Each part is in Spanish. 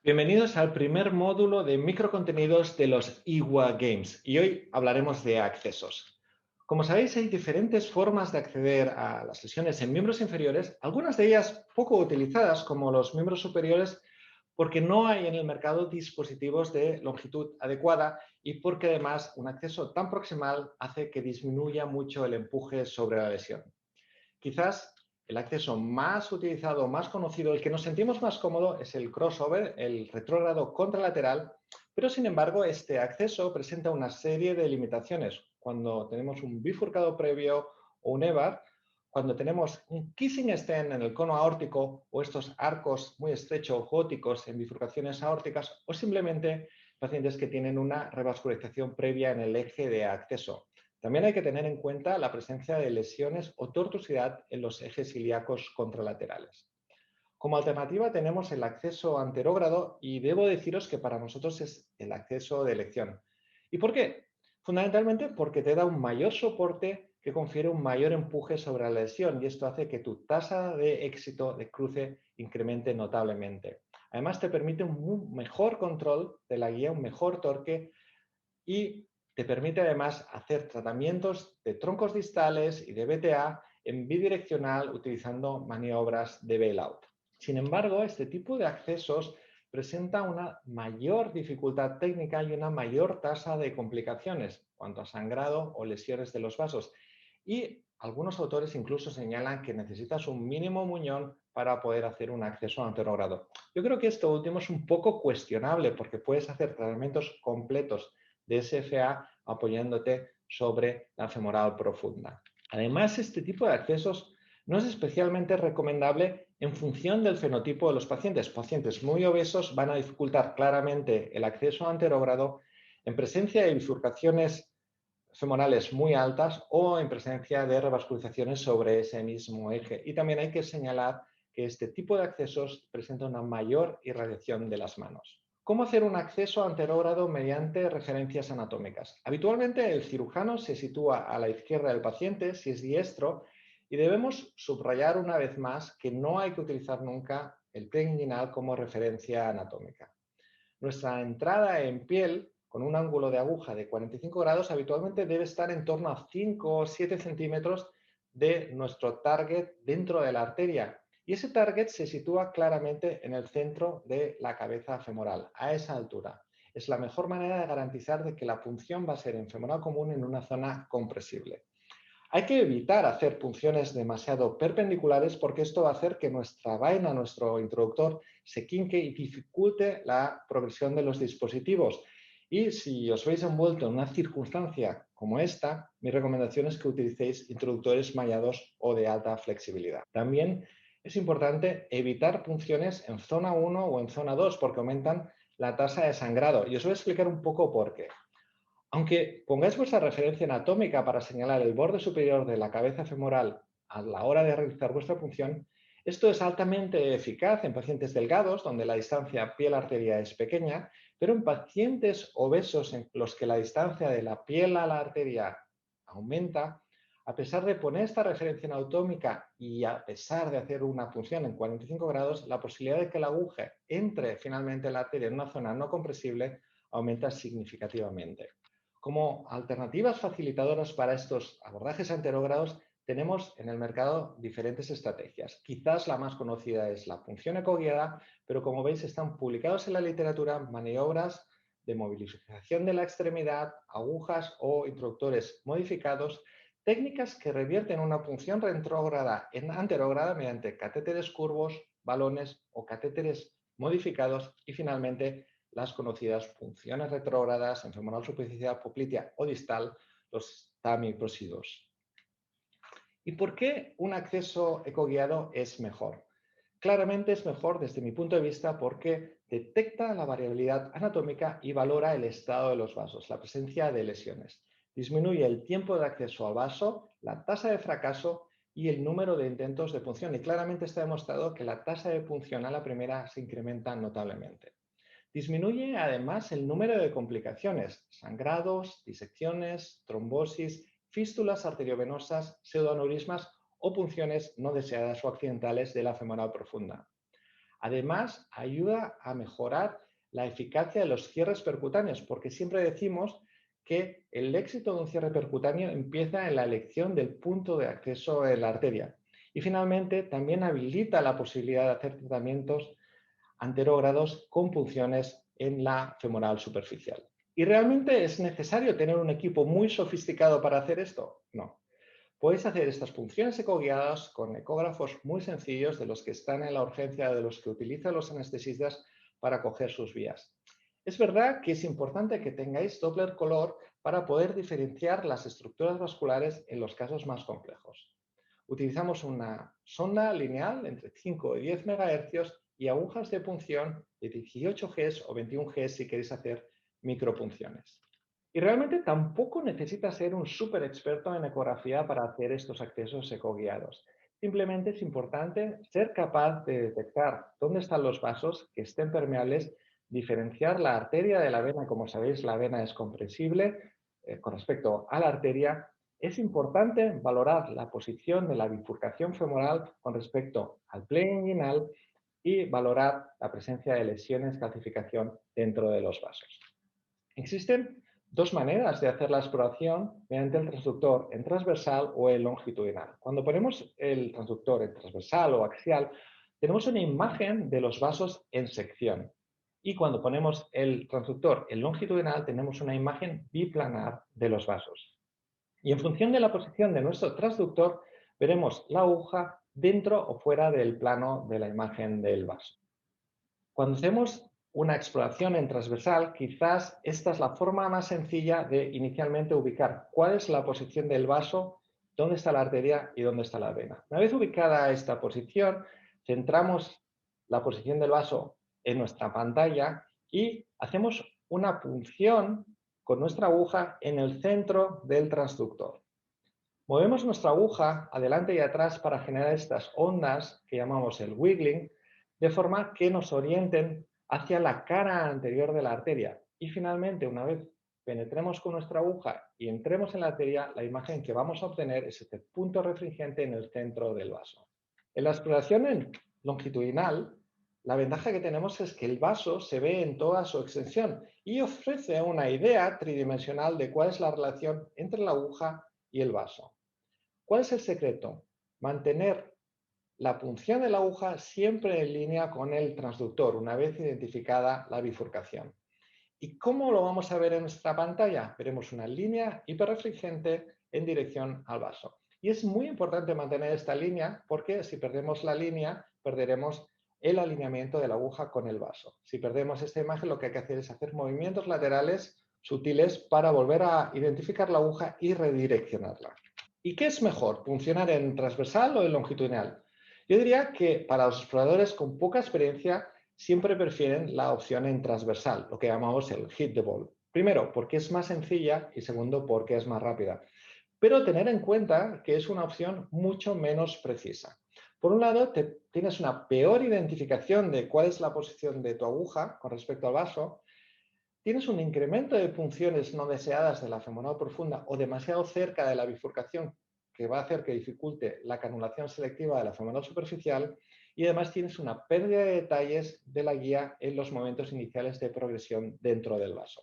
Bienvenidos al primer módulo de microcontenidos de los IWA Games y hoy hablaremos de accesos. Como sabéis, hay diferentes formas de acceder a las sesiones en miembros inferiores, algunas de ellas poco utilizadas como los miembros superiores porque no hay en el mercado dispositivos de longitud adecuada y porque además un acceso tan proximal hace que disminuya mucho el empuje sobre la lesión. Quizás el acceso más utilizado, más conocido, el que nos sentimos más cómodo es el crossover, el retrógrado contralateral, pero sin embargo este acceso presenta una serie de limitaciones. Cuando tenemos un bifurcado previo o un EVAR, cuando tenemos un kissing stent en el cono aórtico o estos arcos muy estrechos góticos en bifurcaciones aórticas o simplemente pacientes que tienen una revascularización previa en el eje de acceso. También hay que tener en cuenta la presencia de lesiones o tortuosidad en los ejes ilíacos contralaterales. Como alternativa tenemos el acceso anterógrado y debo deciros que para nosotros es el acceso de elección. ¿Y por qué? Fundamentalmente porque te da un mayor soporte que confiere un mayor empuje sobre la lesión y esto hace que tu tasa de éxito de cruce incremente notablemente. Además te permite un mejor control de la guía, un mejor torque y te permite además hacer tratamientos de troncos distales y de BTA en bidireccional utilizando maniobras de bailout. Sin embargo, este tipo de accesos presenta una mayor dificultad técnica y una mayor tasa de complicaciones cuanto a sangrado o lesiones de los vasos. Y algunos autores incluso señalan que necesitas un mínimo muñón para poder hacer un acceso anterogrado. Yo creo que esto último es un poco cuestionable porque puedes hacer tratamientos completos de SFA apoyándote sobre la femoral profunda. Además, este tipo de accesos no es especialmente recomendable en función del fenotipo de los pacientes. Pacientes muy obesos van a dificultar claramente el acceso anterógrado en presencia de bifurcaciones femorales muy altas o en presencia de revascularizaciones sobre ese mismo eje. Y también hay que señalar que este tipo de accesos presenta una mayor irradiación de las manos. ¿Cómo hacer un acceso anterógrado mediante referencias anatómicas? Habitualmente el cirujano se sitúa a la izquierda del paciente si es diestro y debemos subrayar una vez más que no hay que utilizar nunca el pie inguinal como referencia anatómica. Nuestra entrada en piel con un ángulo de aguja de 45 grados habitualmente debe estar en torno a 5 o 7 centímetros de nuestro target dentro de la arteria. Y ese target se sitúa claramente en el centro de la cabeza femoral, a esa altura. Es la mejor manera de garantizar de que la punción va a ser en femoral común en una zona compresible. Hay que evitar hacer punciones demasiado perpendiculares porque esto va a hacer que nuestra vaina, nuestro introductor, se quinque y dificulte la progresión de los dispositivos. Y si os veis envuelto en una circunstancia como esta, mi recomendación es que utilicéis introductores mallados o de alta flexibilidad. También es importante evitar punciones en zona 1 o en zona 2 porque aumentan la tasa de sangrado. Y os voy a explicar un poco por qué. Aunque pongáis vuestra referencia anatómica para señalar el borde superior de la cabeza femoral a la hora de realizar vuestra punción, esto es altamente eficaz en pacientes delgados, donde la distancia piel-arteria es pequeña, pero en pacientes obesos en los que la distancia de la piel a la arteria aumenta, a pesar de poner esta referencia anatómica y a pesar de hacer una punción en 45 grados, la posibilidad de que la aguja entre finalmente en la arteria en una zona no compresible aumenta significativamente. Como alternativas facilitadoras para estos abordajes anterógrados, tenemos en el mercado diferentes estrategias. Quizás la más conocida es la punción ecoguiada, pero como veis están publicados en la literatura maniobras de movilización de la extremidad, agujas o introductores modificados, técnicas que revierten una punción retrógrada en anterógrada mediante catéteres curvos, balones o catéteres modificados y finalmente las conocidas punciones retrógradas en femoral superficial, poplitea o distal, los tamiprosidos. ¿Y por qué un acceso ecoguiado es mejor? Claramente es mejor desde mi punto de vista porque detecta la variabilidad anatómica y valora el estado de los vasos, la presencia de lesiones. Disminuye el tiempo de acceso al vaso, la tasa de fracaso y el número de intentos de punción. Y claramente está demostrado que la tasa de punción a la primera se incrementa notablemente. Disminuye además el número de complicaciones, sangrados, disecciones, trombosis, fístulas arteriovenosas, pseudoaneurismas o punciones no deseadas o accidentales de la femoral profunda. Además, ayuda a mejorar la eficacia de los cierres percutáneos, porque siempre decimos que el éxito de un cierre percutáneo empieza en la elección del punto de acceso en la arteria. Y finalmente, también habilita la posibilidad de hacer tratamientos anterógrados con punciones en la femoral superficial. ¿Y realmente es necesario tener un equipo muy sofisticado para hacer esto? No. Podéis hacer estas punciones ecoguiadas con ecógrafos muy sencillos de los que están en la urgencia, de los que utilizan los anestesistas para coger sus vías. Es verdad que es importante que tengáis Doppler color para poder diferenciar las estructuras vasculares en los casos más complejos. Utilizamos una sonda lineal entre 5 y 10 MHz y agujas de punción de 18 Gs o 21 Gs si queréis hacer micropunciones. Y realmente tampoco necesitas ser un súper experto en ecografía para hacer estos accesos ecoguiados. Simplemente es importante ser capaz de detectar dónde están los vasos que estén permeables, diferenciar la arteria de la vena. Como sabéis, la vena es comprensible con respecto a la arteria. Es importante valorar la posición de la bifurcación femoral con respecto al pliegue inguinal y valorar la presencia de lesiones, calcificación dentro de los vasos. Existen dos maneras de hacer la exploración mediante el transductor en transversal o en longitudinal. Cuando ponemos el transductor en transversal o axial, tenemos una imagen de los vasos en sección. Y cuando ponemos el transductor en longitudinal, tenemos una imagen biplanar de los vasos. Y en función de la posición de nuestro transductor, veremos la aguja dentro o fuera del plano de la imagen del vaso. Cuando hacemos una exploración en transversal, quizás esta es la forma más sencilla de inicialmente ubicar cuál es la posición del vaso, dónde está la arteria y dónde está la vena. Una vez ubicada esta posición, centramos la posición del vaso en nuestra pantalla y hacemos una punción con nuestra aguja en el centro del transductor. Movemos nuestra aguja adelante y atrás para generar estas ondas que llamamos el wiggling, de forma que nos orienten hacia la cara anterior de la arteria. Y finalmente, una vez penetremos con nuestra aguja y entremos en la arteria, la imagen que vamos a obtener es este punto refringente en el centro del vaso. En la exploración longitudinal, la ventaja que tenemos es que el vaso se ve en toda su extensión y ofrece una idea tridimensional de cuál es la relación entre la aguja y el vaso. ¿Cuál es el secreto? Mantener la punción de la aguja siempre en línea con el transductor, una vez identificada la bifurcación. ¿Y cómo lo vamos a ver en nuestra pantalla? Veremos una línea hiperrefringente en dirección al vaso. Y es muy importante mantener esta línea porque si perdemos la línea, perderemos el alineamiento de la aguja con el vaso. Si perdemos esta imagen, lo que hay que hacer es hacer movimientos laterales sutiles para volver a identificar la aguja y redireccionarla. ¿Y qué es mejor, funcionar en transversal o en longitudinal? Yo diría que para los exploradores con poca experiencia siempre prefieren la opción en transversal, lo que llamamos el hit the ball. Primero, porque es más sencilla y segundo, porque es más rápida. Pero tener en cuenta que es una opción mucho menos precisa. Por un lado, tienes una peor identificación de cuál es la posición de tu aguja con respecto al vaso. Tienes un incremento de punciones no deseadas de la femoral profunda o demasiado cerca de la bifurcación que va a hacer que dificulte la canulación selectiva de la femoral superficial y además tienes una pérdida de detalles de la guía en los momentos iniciales de progresión dentro del vaso.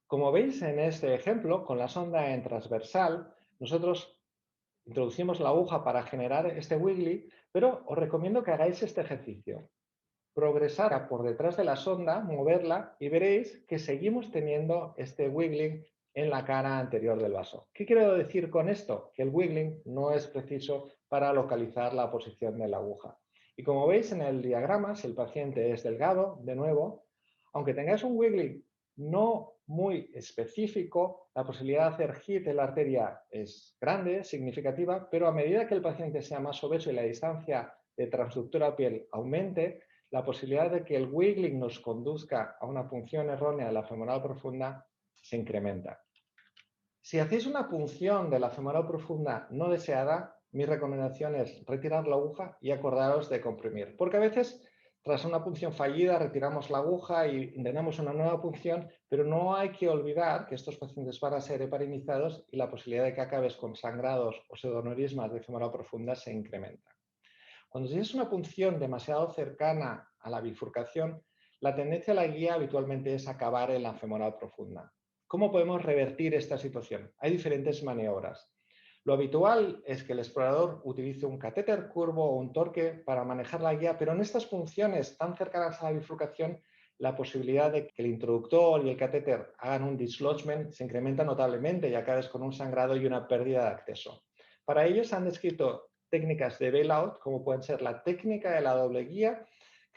Como veis en este ejemplo, con la sonda en transversal, nosotros introducimos la aguja para generar este wiggly, pero os recomiendo que hagáis este ejercicio. Progresar por detrás de la sonda, moverla y veréis que seguimos teniendo este wiggling en la cara anterior del vaso. ¿Qué quiero decir con esto? Que el wiggling no es preciso para localizar la posición de la aguja. Y como veis en el diagrama, si el paciente es delgado, de nuevo, aunque tengáis un wiggling no muy específico, la posibilidad de hacer hit en la arteria es grande, significativa, pero a medida que el paciente sea más obeso y la distancia de transductor a piel aumente, la posibilidad de que el wiggling nos conduzca a una punción errónea de la femoral profunda se incrementa. Si hacéis una punción de la femoral profunda no deseada, mi recomendación es retirar la aguja y acordaros de comprimir. Porque a veces, tras una punción fallida, retiramos la aguja y intentamos una nueva punción, pero no hay que olvidar que estos pacientes van a ser heparinizados y la posibilidad de que acabes con sangrados o pseudoaneurismas de femoral profunda se incrementa. Cuando tienes una punción demasiado cercana a la bifurcación, la tendencia a la guía habitualmente es acabar en la femoral profunda. ¿Cómo podemos revertir esta situación? Hay diferentes maniobras. Lo habitual es que el explorador utilice un catéter curvo o un torque para manejar la guía, pero en estas funciones tan cercanas a la bifurcación, la posibilidad de que el introductor y el catéter hagan un dislodgement se incrementa notablemente y acabes con un sangrado y una pérdida de acceso. Para ello se han descrito técnicas de bailout, como pueden ser la técnica de la doble guía.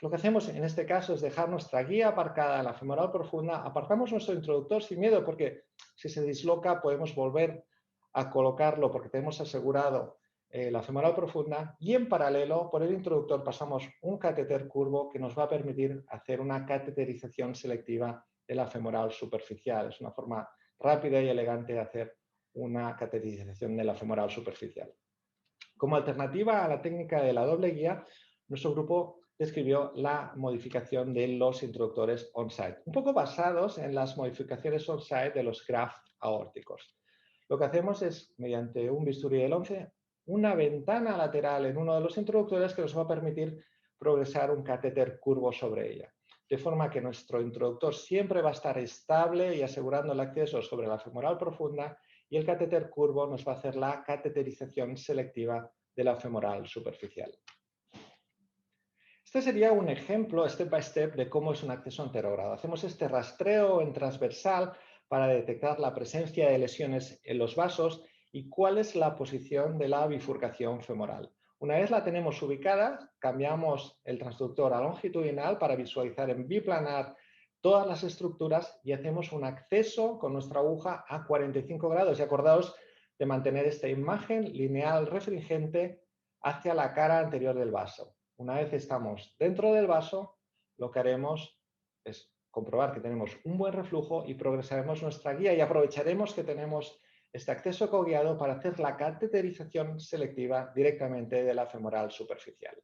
Lo que hacemos en este caso es dejar nuestra guía aparcada en la femoral profunda, aparcamos nuestro introductor sin miedo, porque si se disloca podemos volver a colocarlo porque tenemos asegurado la femoral profunda, y en paralelo por el introductor pasamos un catéter curvo que nos va a permitir hacer una cateterización selectiva de la femoral superficial. Es una forma rápida y elegante de hacer una cateterización de la femoral superficial. Como alternativa a la técnica de la doble guía, nuestro grupo describió la modificación de los introductores on-site, un poco basados en las modificaciones on-site de los grafts aórticos. Lo que hacemos es, mediante un bisturí del 11, una ventana lateral en uno de los introductores que nos va a permitir progresar un catéter curvo sobre ella. De forma que nuestro introductor siempre va a estar estable y asegurando el acceso sobre la femoral profunda, y el catéter curvo nos va a hacer la cateterización selectiva de la femoral superficial. Este sería un ejemplo, step by step, de cómo es un acceso anterogrado. Hacemos este rastreo en transversal para detectar la presencia de lesiones en los vasos y cuál es la posición de la bifurcación femoral. Una vez la tenemos ubicada, cambiamos el transductor a longitudinal para visualizar en biplanar todas las estructuras y hacemos un acceso con nuestra aguja a 45 grados. Y acordaos de mantener esta imagen lineal refringente hacia la cara anterior del vaso. Una vez estamos dentro del vaso, lo que haremos es comprobar que tenemos un buen reflujo y progresaremos nuestra guía y aprovecharemos que tenemos este acceso coguiado para hacer la cateterización selectiva directamente de la femoral superficial.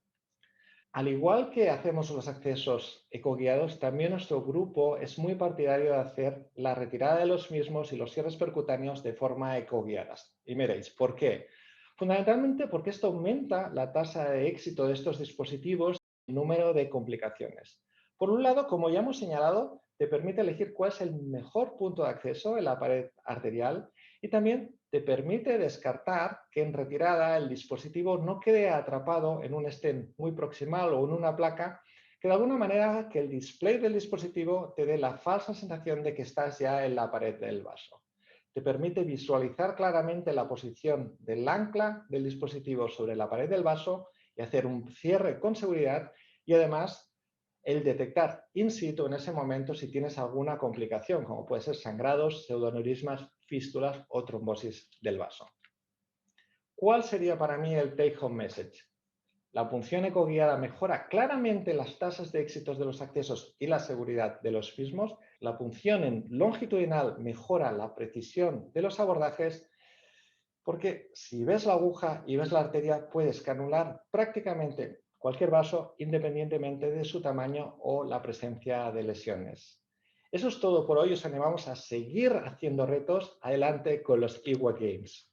Al igual que hacemos los accesos ecoguiados, también nuestro grupo es muy partidario de hacer la retirada de los mismos y los cierres percutáneos de forma ecoguiadas. Y miréis, ¿por qué? Fundamentalmente porque esto aumenta la tasa de éxito de estos dispositivos y el número de complicaciones. Por un lado, como ya hemos señalado, te permite elegir cuál es el mejor punto de acceso en la pared arterial y también te permite descartar que en retirada el dispositivo no quede atrapado en un stent muy proximal o en una placa, que de alguna manera haga que el display del dispositivo te dé la falsa sensación de que estás ya en la pared del vaso. Te permite visualizar claramente la posición del ancla del dispositivo sobre la pared del vaso y hacer un cierre con seguridad, y además el detectar in situ en ese momento si tienes alguna complicación, como puede ser sangrados, pseudoaneurismas, fístulas o trombosis del vaso. ¿Cuál sería para mí el take home message? La punción ecoguiada mejora claramente las tasas de éxitos de los accesos y la seguridad de los mismos. La punción en longitudinal mejora la precisión de los abordajes, porque si ves la aguja y ves la arteria, puedes canular prácticamente cualquier vaso independientemente de su tamaño o la presencia de lesiones. Eso es todo por hoy. Os animamos a seguir haciendo retos. Adelante con los IWA Games.